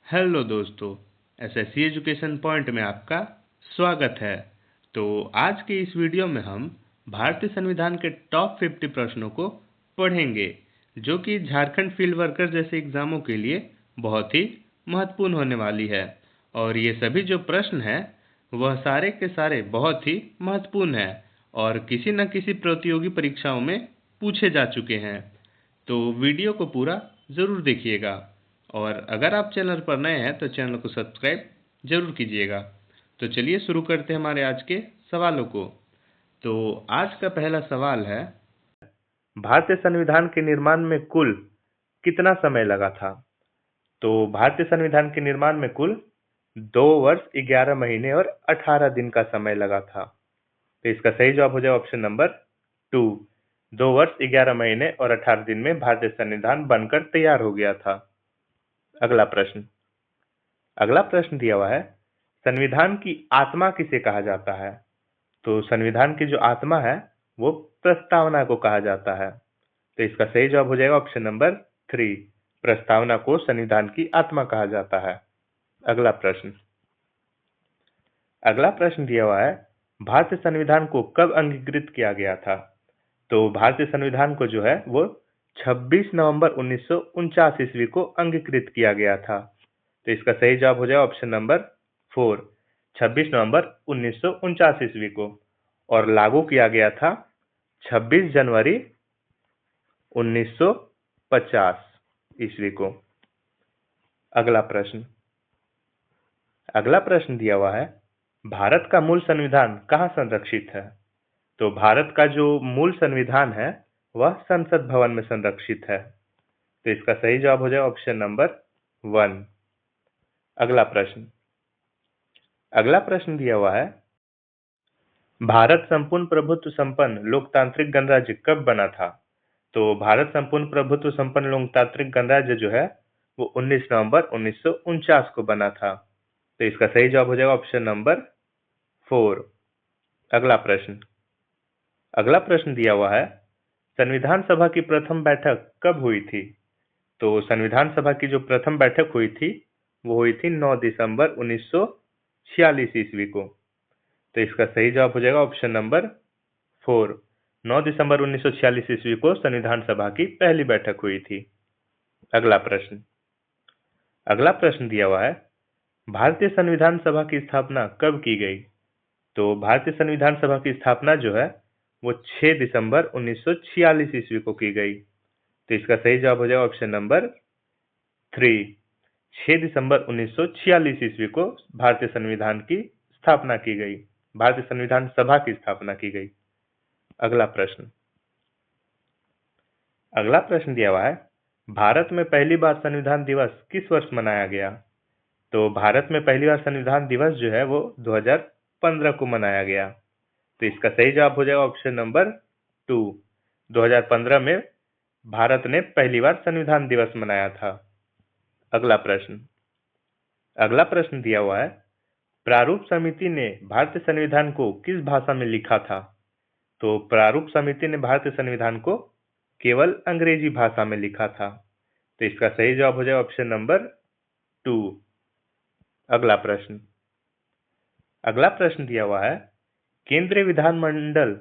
Hello दोस्तों, SSC education point में आपका स्वागत है। तो आज के इस वीडियो में हम भारतीय संविधान के टॉप 50 प्रश्नों को पढ़ेंगे, जो कि झारखंड फील्ड वर्कर जैसे एग्जामों के लिए बहुत ही महत्वपूर्ण होने वाली है। और ये सभी जो प्रश्न हैं वह सारे के सारे बहुत ही महत्वपूर्ण हैं और किसी न किसी प्रतियोगी परीक्षाओं में पूछे जा चुके हैं। तो वीडियो को पूरा ज़रूर देखिएगा और अगर आप चैनल पर नए हैं तो चैनल को सब्सक्राइब जरूर कीजिएगा। तो चलिए शुरू करते हैं हमारे आज के सवालों को। तो आज का पहला सवाल है, भारतीय संविधान के निर्माण में कुल कितना समय लगा था? तो भारतीय संविधान के निर्माण में कुल 2 वर्ष 11 महीने और 18 दिन का समय लगा था। तो इसका सही जवाब हो जाए ऑप्शन नंबर 2। 2 वर्ष 11 महीने और 18 दिन में भारतीय संविधान बनकर तैयार हो गया था। अगला प्रश्न दिया हुआ है, संविधान की आत्मा किसे कहा जाता है? तो संविधान की जो आत्मा है वो प्रस्तावना को कहा जाता है। तो इसका सही जवाब हो जाएगा ऑप्शन नंबर 3। प्रस्तावना को संविधान की आत्मा कहा जाता है। अगला प्रश्न दिया हुआ है, भारतीय संविधान को कब अंगीकृत किया गया था? तो भारतीय संविधान को जो है वो 26 नवंबर 1949 ईस्वी को अंगीकृत किया गया था। तो इसका सही जवाब हो जाए ऑप्शन नंबर 4। 26 नवंबर 1949 ईस्वी को, और लागू किया गया था 26 जनवरी 1950 ईस्वी को। अगला प्रश्न दिया हुआ है, भारत का मूल संविधान कहाँ संरक्षित है? तो भारत का जो मूल संविधान है वह संसद भवन में संरक्षित है। तो इसका सही जवाब हो जाए ऑप्शन नंबर 1। अगला प्रश्न दिया हुआ है, भारत संपूर्ण प्रभुत्व संपन्न लोकतांत्रिक गणराज्य कब बना था? तो भारत संपूर्ण प्रभुत्व संपन्न लोकतांत्रिक गणराज्य जो है वो 19 नवंबर 1949 को बना था। तो इसका सही जवाब हो जाएगा ऑप्शन नंबर 4। अगला प्रश्न दिया हुआ है, संविधान सभा की प्रथम बैठक कब हुई थी? तो संविधान सभा की जो प्रथम बैठक हुई थी वो हुई थी 9 दिसंबर 1946 ईस्वी को। तो इसका सही जवाब हो जाएगा ऑप्शन नंबर 4। 9 दिसंबर 1946 ईस्वी को संविधान सभा की पहली बैठक हुई थी। अगला प्रश्न दिया हुआ है, भारतीय संविधान सभा की स्थापना कब की गई? तो भारतीय संविधान सभा की स्थापना जो है वो 6 दिसंबर 1946 ईस्वी को की गई। तो इसका सही जवाब हो जाएगा ऑप्शन नंबर 3। 6 दिसंबर 1946 ईस्वी को भारतीय संविधान की स्थापना की गई, भारतीय संविधान सभा की स्थापना की गई। अगला प्रश्न दिया हुआ है, भारत में पहली बार संविधान दिवस किस वर्ष मनाया गया? तो भारत में पहली बार संविधान दिवस जो है वो 2015 को मनाया गया। तो इसका सही जवाब हो जाएगा ऑप्शन नंबर 2। 2015 में भारत ने पहली बार संविधान दिवस मनाया था। अगला प्रश्न दिया हुआ है, प्रारूप समिति ने भारतीय संविधान को किस भाषा में लिखा था? तो प्रारूप समिति ने भारतीय संविधान को केवल अंग्रेजी भाषा में लिखा था। तो इसका सही जवाब हो जाए ऑप्शन नंबर 2। अगला प्रश्न दिया हुआ है, केंद्रीय विधानमंडल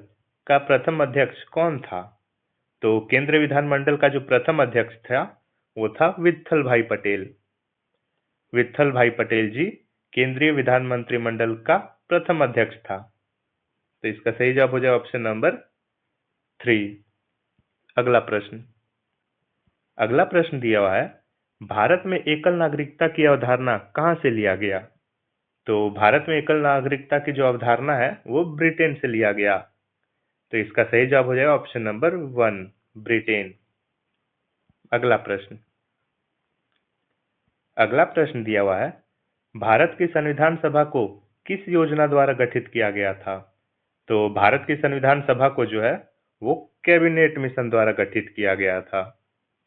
का प्रथम अध्यक्ष कौन था? तो केंद्रीय विधानमंडल का जो प्रथम अध्यक्ष था वो था विट्ठल भाई पटेल। विट्ठल भाई पटेल जी केंद्रीय विधान मंत्रिमंडल का प्रथम अध्यक्ष था। तो इसका सही जवाब हो जाए ऑप्शन नंबर 3। अगला प्रश्न दिया हुआ है, भारत में एकल नागरिकता की अवधारणा कहाँ से लिया गया? तो भारत में एकल नागरिकता की जो अवधारणा है वो ब्रिटेन से लिया गया। तो इसका सही जवाब हो जाएगा ऑप्शन नंबर 1, ब्रिटेन। अगला प्रश्न दिया हुआ है, भारत की संविधान सभा को किस योजना द्वारा गठित किया गया था? तो भारत की संविधान सभा को जो है वो कैबिनेट मिशन द्वारा गठित किया गया था।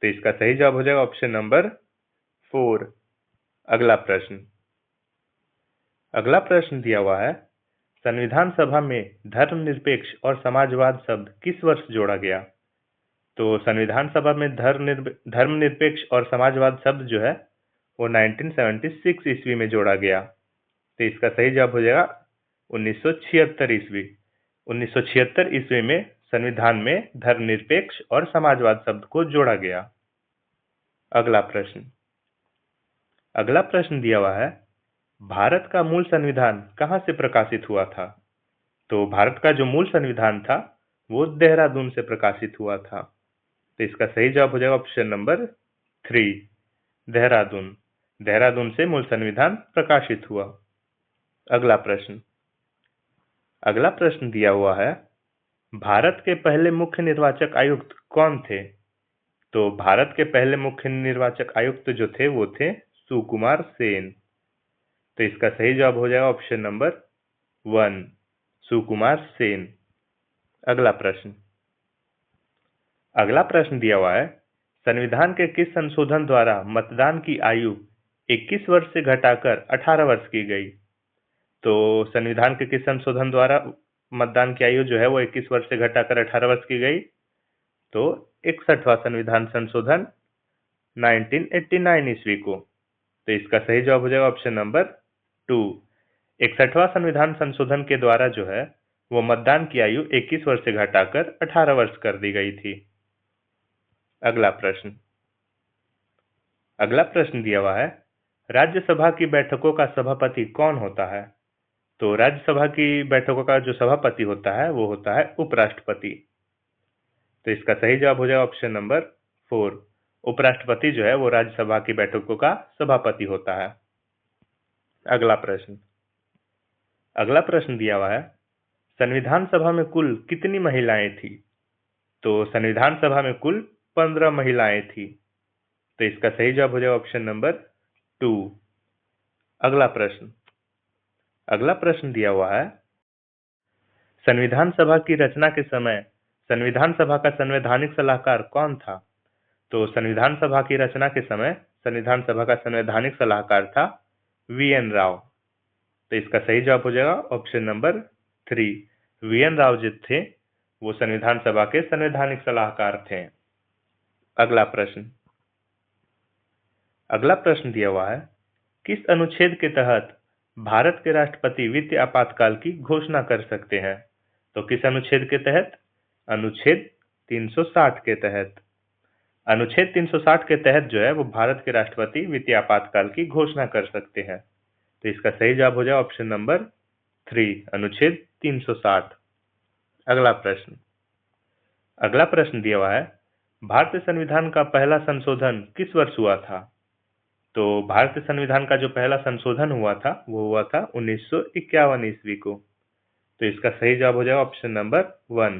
तो इसका सही जवाब हो जाएगा ऑप्शन नंबर 4। अगला प्रश्न दिया हुआ है, संविधान सभा में धर्मनिरपेक्ष और समाजवाद शब्द किस वर्ष जोड़ा गया? तो संविधान सभा में धर्मनिरपेक्ष और समाजवाद शब्द जो है वो 1976 ईस्वी में जोड़ा गया। तो इसका सही जवाब हो जाएगा 1976 ईस्वी। 1976 ईस्वी में संविधान में धर्मनिरपेक्ष और समाजवाद शब्द को जोड़ा गया। अगला प्रश्न दिया हुआ है, भारत का मूल संविधान कहाँ से प्रकाशित हुआ था? तो भारत का जो मूल संविधान था वो देहरादून से प्रकाशित हुआ था। तो इसका सही जवाब हो जाएगा ऑप्शन नंबर 3, देहरादून। देहरादून से मूल संविधान प्रकाशित हुआ। अगला प्रश्न दिया हुआ है, भारत के पहले मुख्य निर्वाचक आयुक्त कौन थे? तो भारत के पहले मुख्य निर्वाचक आयुक्त जो थे वो थे सुकुमार सेन। तो इसका सही जवाब हो जाएगा ऑप्शन नंबर 1, सुकुमार सेन। अगला प्रश्न दिया हुआ है, संविधान के किस संशोधन द्वारा मतदान की आयु 21 वर्ष से घटाकर 18 वर्ष की गई? तो संविधान के किस संशोधन द्वारा मतदान की आयु जो है वो 21 वर्ष से घटाकर 18 वर्ष की गई? तो 61वां संविधान संशोधन 1989 ईस्वी को। तो इसका सही जवाब हो जाएगा ऑप्शन नंबर 2, 61वां संविधान संशोधन के द्वारा जो है वो मतदान की आयु 21 वर्ष से घटाकर 18 वर्ष कर दी गई थी। अगला प्रश्न दिया हुआ है, राज्यसभा की बैठकों का सभापति कौन होता है? तो राज्यसभा की बैठकों का जो सभापति होता है वो होता है उपराष्ट्रपति। तो इसका सही जवाब हो जाएगा ऑप्शन नंबर 4, उपराष्ट्रपति जो है वो राज्यसभा की बैठकों का सभापति होता है। अगला प्रश्न दिया हुआ है, संविधान सभा में कुल कितनी महिलाएं थी? तो संविधान सभा में कुल 15 महिलाएं थी। तो इसका सही जवाब हो जाएगा ऑप्शन नंबर 2। अगला प्रश्न दिया हुआ है, संविधान सभा की रचना के समय संविधान सभा का संवैधानिक सलाहकार कौन था? तो संविधान सभा की रचना के समय संविधान सभा का संवैधानिक सलाहकार था वीएन राव। तो इसका सही जवाब हो जाएगा option number 3, VN Rao ji थे वो संविधान सभा के संवैधानिक सलाहकार थे। अगला प्रश्न दिया हुआ है, किस अनुच्छेद के तहत भारत के राष्ट्रपति वित्तीय आपातकाल की घोषणा कर सकते हैं? तो किस अनुच्छेद के तहत? अनुच्छेद 360 के तहत। अनुच्छेद 360 के तहत जो है वो भारत के राष्ट्रपति वित्तीय आपातकाल की घोषणा कर सकते हैं। तो इसका सही जवाब हो जाए ऑप्शन नंबर 3, अनुच्छेद 360। अगला प्रश्न दिया हुआ है, भारतीय संविधान का पहला संशोधन किस वर्ष हुआ था? तो भारतीय संविधान का जो पहला संशोधन हुआ था वो हुआ था 1951 ईस्वी को। तो इसका सही जवाब हो जाएगा ऑप्शन नंबर 1,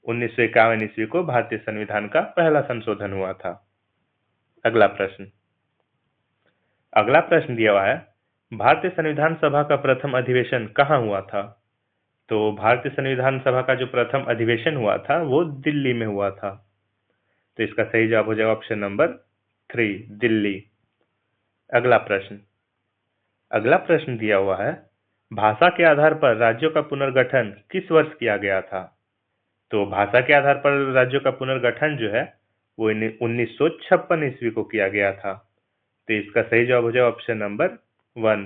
1951 ईस्वी को भारतीय संविधान का पहला संशोधन हुआ था। अगला प्रश्न दिया हुआ है, भारतीय संविधान सभा का प्रथम अधिवेशन कहाँ हुआ था? तो भारतीय संविधान सभा का जो प्रथम अधिवेशन हुआ था वो दिल्ली में हुआ था। तो इसका सही जवाब हो जाएगा ऑप्शन नंबर 3, दिल्ली। अगला प्रश्न दिया हुआ है, भाषा के आधार पर राज्यों का पुनर्गठन किस वर्ष किया गया था? तो भाषा के आधार पर राज्यों का पुनर्गठन जो है वो 1956 ईस्वी को किया गया था। तो इसका सही जवाब हो जाएगा ऑप्शन नंबर 1,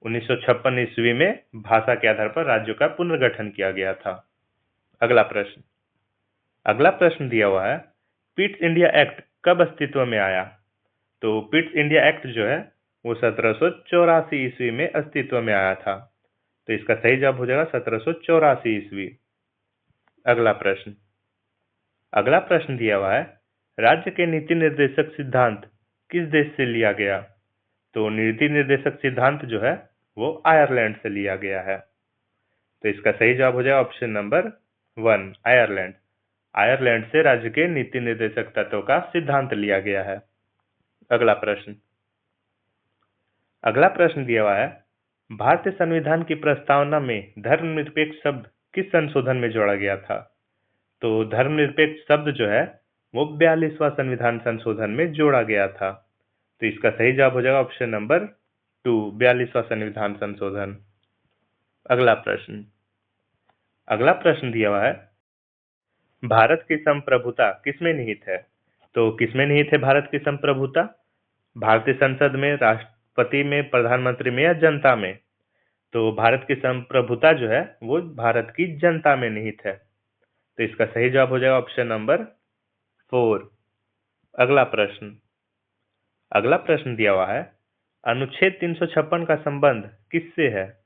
1956 ईस्वी में भाषा के आधार पर राज्यों का पुनर्गठन किया गया था। अगला प्रश्न दिया हुआ है, पिट्स इंडिया एक्ट कब अस्तित्व में आया? तो पिट्स इंडिया एक्ट जो है वो 1784 ईस्वी में अस्तित्व में आया था। तो इसका सही जवाब हो जाएगा 1784 ईस्वी। अगला प्रश्न दिया हुआ है, राज्य के नीति निर्देशक सिद्धांत किस देश से लिया गया? तो नीति निर्देशक सिद्धांत जो है वो आयरलैंड से लिया गया है। तो इसका सही जवाब हो जाएगा ऑप्शन नंबर 1, आयरलैंड। आयरलैंड से राज्य के नीति निर्देशक तत्वों का सिद्धांत लिया गया है। अगला प्रश्न दिया हुआ है, भारतीय संविधान की प्रस्तावना में धर्मनिरपेक्ष शब्द किस संशोधन में जोड़ा गया था? तो धर्मनिरपेक्ष शब्द जो है वो 42वां संविधान संशोधन में जोड़ा गया था। तो इसका सही जवाब हो जाएगा ऑप्शन नंबर 2, 42वां संविधान संशोधन। अगला प्रश्न दिया हुआ है, भारत की संप्रभुता किसमें निहित है? तो किसमें निहित है भारत की संप्रभुता? भारतीय संसद में, राष्ट्रपति में, प्रधानमंत्री में या जनता में? तो भारत की संप्रभुता जो है वो भारत की जनता में निहित है। तो इसका सही जवाब हो जाएगा ऑप्शन नंबर 4। अगला प्रश्न। अगला प्रश्न दिया हुआ है, अनुच्छेद 356 का संबंध किससे है?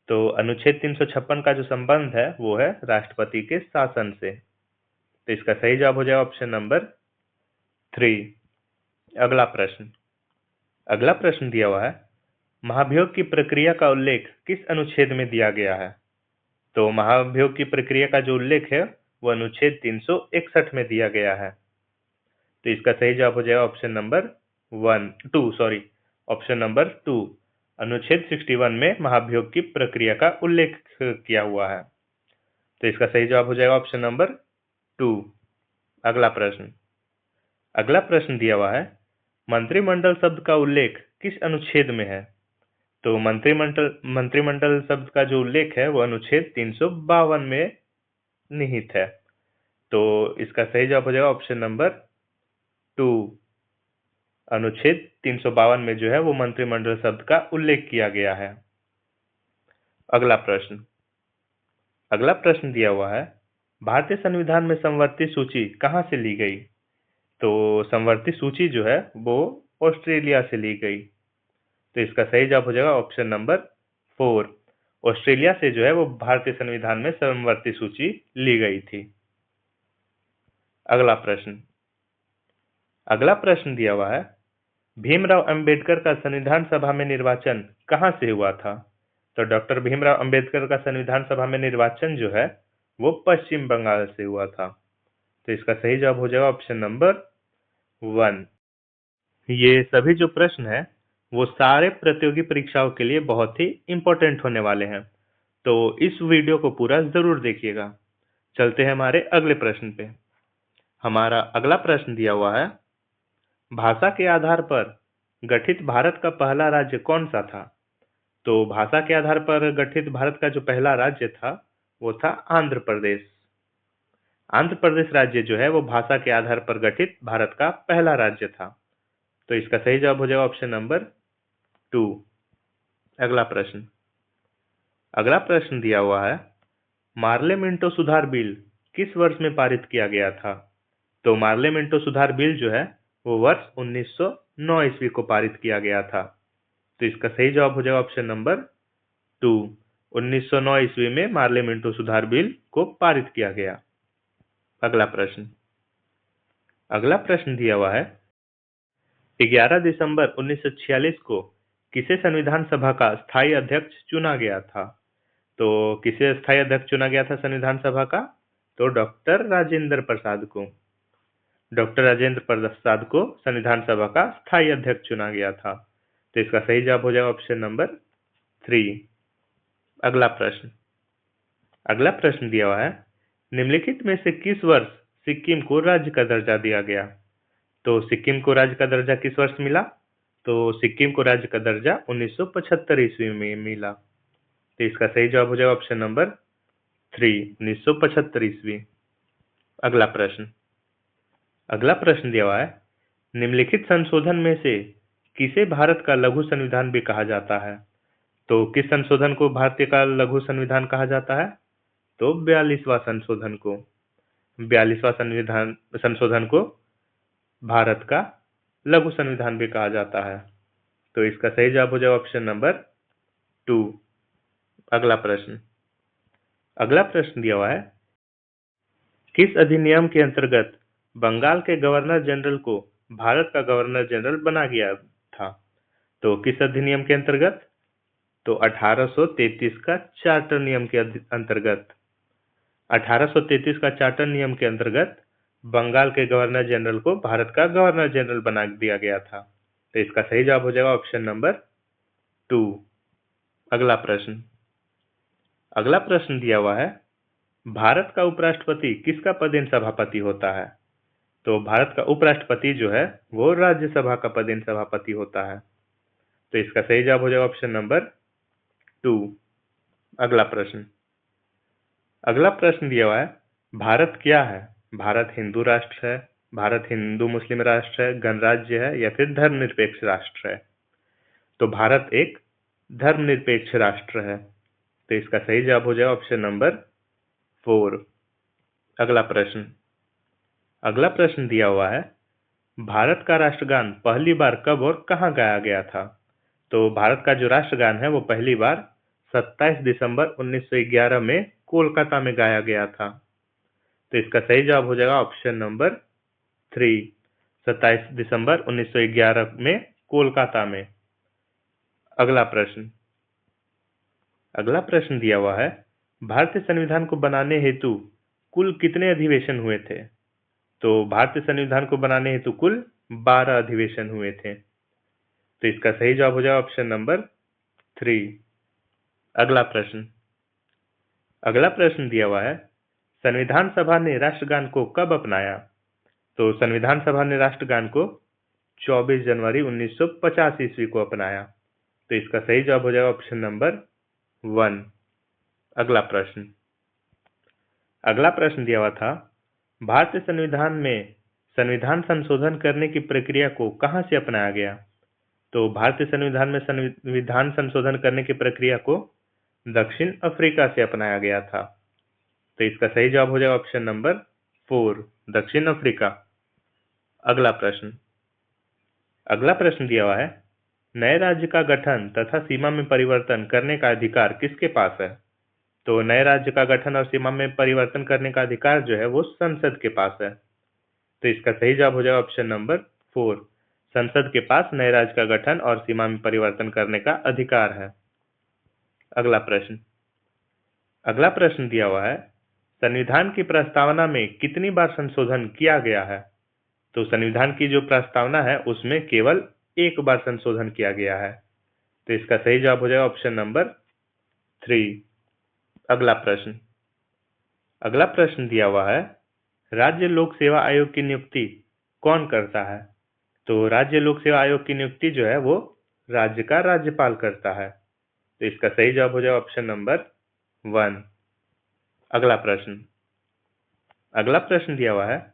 तो अनुच्छेद 356 का जो संबंध है वो है राष्ट्रपति के शासन से। तो इसका सही जवाब हो जाएगा ऑप्शन नंबर 3। अगला प्रश्न। अगला प्रश्न दिया हुआ है, महाभियोग की प्रक्रिया का उल्लेख किस अनुच्छेद में दिया गया है? तो महाभियोग की प्रक्रिया का जो उल्लेख है वो अनुच्छेद 361 में दिया गया है। तो इसका सही जवाब हो जाएगा ऑप्शन नंबर 2। अनुच्छेद 61 में महाभियोग की प्रक्रिया का उल्लेख किया हुआ है। तो इसका सही जवाब हो जाएगा ऑप्शन नंबर 2। अगला प्रश्न। अगला प्रश्न दिया हुआ है, मंत्रिमंडल शब्द का उल्लेख किस अनुच्छेद में है? तो मंत्रिमंडल शब्द का जो उल्लेख है वो अनुच्छेद 352 में निहित है। तो इसका सही जवाब हो जाएगा ऑप्शन नंबर 2। अनुच्छेद 352 में जो है वो मंत्रिमंडल शब्द का उल्लेख किया गया है। अगला प्रश्न। अगला प्रश्न दिया हुआ है, भारतीय संविधान में समवर्ती सूची कहां से ली गई? तो समवर्ती सूची जो है वो ऑस्ट्रेलिया से ली गई। तो इसका सही जवाब हो जाएगा ऑप्शन नंबर 4। ऑस्ट्रेलिया से जो है वो भारतीय संविधान में समवर्ती सूची ली गई थी। अगला प्रश्न। अगला प्रश्न दिया हुआ है, भीमराव अंबेडकर का संविधान सभा में निर्वाचन कहां से हुआ था? तो डॉक्टर भीमराव अंबेडकर का संविधान सभा में निर्वाचन जो है वो पश्चिम बंगाल से हुआ था। तो इसका सही जवाब हो जाएगा ऑप्शन नंबर 1। ये सभी जो प्रश्न है वो सारे प्रतियोगी परीक्षाओं के लिए बहुत ही इंपॉर्टेंट होने वाले हैं। तो इस वीडियो को पूरा जरूर देखिएगा। चलते हैं हमारे अगले प्रश्न पे। हमारा अगला प्रश्न दिया हुआ है, भाषा के आधार पर गठित भारत का पहला राज्य कौन सा था? तो भाषा के आधार पर गठित भारत का जो पहला राज्य था वो था आंध्र प्रदेश। आंध्र प्रदेश राज्य जो है वो भाषा के आधार पर गठित भारत का पहला राज्य था। तो इसका सही जवाब हो जाएगा ऑप्शन नंबर 2। अगला प्रश्न। अगला प्रश्न दिया हुआ है, मार्ले मिंटो सुधार बिल किस वर्ष में पारित किया गया था? तो मार्ले मिंटो सुधार बिल जो है वो वर्ष 1909 ईस्वी को पारित किया गया था। तो इसका सही जवाब हो जाएगा ऑप्शन नंबर 2। 1909 ईस्वी में मार्ले मिंटो सुधार बिल को पारित किया गया। अगला प्रश्न। अगला प्रश्न दिया हुआ है, 11 दिसंबर 1946 को किसे संविधान सभा का स्थायी अध्यक्ष चुना गया था? तो किसे स्थायी अध्यक्ष चुना गया था संविधान सभा का? तो डॉक्टर राजेंद्र प्रसाद को। डॉक्टर राजेंद्र प्रसाद को संविधान सभा का स्थायी अध्यक्ष चुना गया था। तो इसका सही जवाब हो जाएगा ऑप्शन नंबर 3। अगला प्रश्न। अगला प्रश्न दिया हुआ है, निम्नलिखित में से किस वर्ष सिक्किम को राज्य का दर्जा दिया गया? तो सिक्किम को राज्य का दर्जा किस वर्ष मिला? तो सिक्किम को राज्य का दर्जा 1975 ईस्वी में मिला। तो इसका सही जवाब हो जाएगा ऑप्शन नंबर 3, 1975 ईस्वी। अगला प्रश्न। अगला प्रश्न दिया हुआ है, निम्नलिखित संशोधन में से किसे भारत का लघु संविधान भी कहा जाता है? तो किस संशोधन को भारतीय का लघु संविधान कहा जाता है? तो 42वां संशोधन को। 42वां संशोधन को भारत का लघु संविधान भी कहा जाता है। तो इसका सही जवाब हो जाएगा ऑप्शन नंबर 2। अगला प्रश्न। अगला प्रश्न दिया हुआ है, किस अधिनियम के अंतर्गत बंगाल के गवर्नर जनरल को भारत का गवर्नर जनरल बना गया था? तो किस अधिनियम के अंतर्गत? तो 1833 का चार्टर नियम के अंतर्गत। 1833 का चार्टर नियम के अंतर्गत बंगाल के गवर्नर जनरल को भारत का गवर्नर जनरल बना दिया गया था। तो इसका सही जवाब हो जाएगा ऑप्शन नंबर 2। अगला प्रश्न। अगला प्रश्न दिया हुआ है, भारत का उपराष्ट्रपति किसका पदेन सभापति होता है? तो भारत का उपराष्ट्रपति जो है वो राज्यसभा का पदेन सभापति होता है। तो इसका सही जवाब हो जाएगा ऑप्शन नंबर 2। अगला प्रश्न। अगला प्रश्न दिया हुआ है, भारत क्या है? भारत हिंदू राष्ट्र है, भारत हिंदू मुस्लिम राष्ट्र है, गणराज्य है या फिर धर्मनिरपेक्ष राष्ट्र है? तो भारत एक धर्मनिरपेक्ष राष्ट्र है। तो इसका सही जवाब हो जाएगा ऑप्शन नंबर 4। अगला प्रश्न दिया हुआ है, भारत का राष्ट्रगान पहली बार कब और कहाँ गाया गया था? तो भारत का जो राष्ट्रगान है वो पहली बार 27 दिसंबर 1911 में कोलकाता में गाया गया था। तो इसका सही जवाब हो जाएगा ऑप्शन नंबर 3, 27 दिसंबर 1911 में कोलकाता में। अगला प्रश्न दिया हुआ है, भारतीय संविधान को बनाने हेतु कुल कितने अधिवेशन हुए थे? तो भारतीय संविधान को बनाने हेतु कुल 12 अधिवेशन हुए थे। तो इसका सही जवाब हो जाएगा ऑप्शन नंबर 3। अगला प्रश्न दिया हुआ है, संविधान सभा ने राष्ट्रगान को कब अपनाया? तो संविधान सभा ने राष्ट्रगान को 24 जनवरी 1950 ईस्वी को अपनाया। तो इसका सही जवाब हो जाएगा ऑप्शन नंबर 1। अगला प्रश्न दिया हुआ था, भारतीय संविधान में संविधान संशोधन करने की प्रक्रिया को कहां से अपनाया गया? तो भारतीय संविधान में संविधान संशोधन करने की प्रक्रिया को दक्षिण अफ्रीका से अपनाया गया था। तो इसका सही जवाब हो जाएगा ऑप्शन नंबर 4, दक्षिण अफ्रीका। अगला प्रश्न दिया हुआ है, नए राज्य का गठन तथा सीमा में परिवर्तन करने का अधिकार किसके पास है? तो नए राज्य का गठन और सीमा में परिवर्तन करने का अधिकार जो है वो संसद के पास है। तो इसका सही जवाब हो जाएगा ऑप्शन नंबर 4, संसद के पास नए राज्य का गठन और सीमा में परिवर्तन करने का अधिकार है। अगला प्रश्न दिया हुआ है, संविधान की प्रस्तावना में कितनी बार संशोधन किया गया है? तो संविधान की जो प्रस्तावना है उसमें केवल एक बार संशोधन किया गया है। तो इसका सही जवाब हो जाएगा ऑप्शन नंबर 3। अगला प्रश्न दिया हुआ है, राज्य लोक सेवा आयोग की नियुक्ति कौन करता है? तो राज्य लोक सेवा आयोग की नियुक्ति जो है वो राज्य का राज्यपाल करता है। तो इसका सही जवाब हो जाएगा ऑप्शन नंबर 1। अगला प्रश्न दिया हुआ है,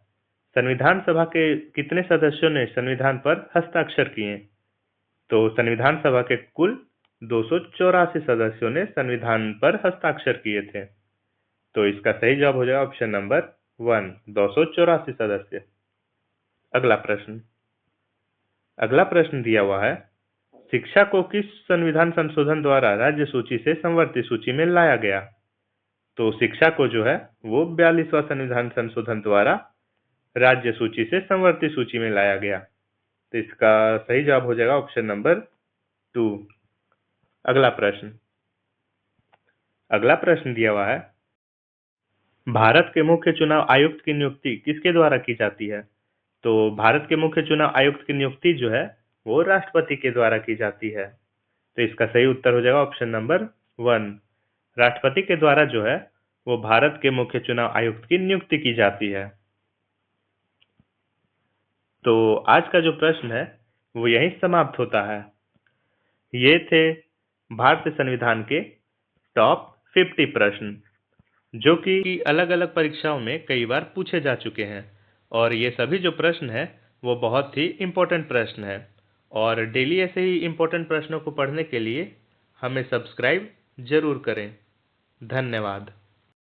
संविधान सभा के कितने सदस्यों ने संविधान पर हस्ताक्षर किए? तो संविधान सभा के कुल 284 सदस्यों ने संविधान पर हस्ताक्षर किए थे। तो इसका सही जवाब हो जाएगा ऑप्शन नंबर 1, 284 सदस्य। अगला प्रश्न दिया हुआ है, शिक्षा को किस संविधान संशोधन द्वारा राज्य सूची से संवर्ती सूची में लाया गया? तो शिक्षा को जो है वो 42वां संविधान संशोधन द्वारा राज्य सूची से संवर्ती सूची में लाया गया। तो इसका सही जवाब हो जाएगा ऑप्शन नंबर 2। अगला प्रश्न दिया हुआ है, भारत के मुख्य चुनाव आयुक्त की नियुक्ति किसके द्वारा की जाती है? तो भारत के मुख्य चुनाव आयुक्त की नियुक्ति जो है वो राष्ट्रपति के द्वारा की जाती है। तो इसका सही उत्तर हो जाएगा ऑप्शन नंबर 1, राष्ट्रपति के द्वारा जो है वो भारत के मुख्य चुनाव आयुक्त की नियुक्ति की जाती है। तो आज का जो प्रश्न है वो यहीं समाप्त होता है। ये थे भारतीय संविधान के टॉप 50 प्रश्न, जो कि अलग-अलग परीक्षाओं में कई बार पूछे जा चुके हैं। और ये सभी जो प्रश्न है वो बहुत ही इम्पोर्टेंट प्रश्न है। और डेली ऐसे ही इम्पोर्टेंट प्रश्नों को पढ़ने के लिए हमें सब्सक्राइब जरूर करें। धन्यवाद।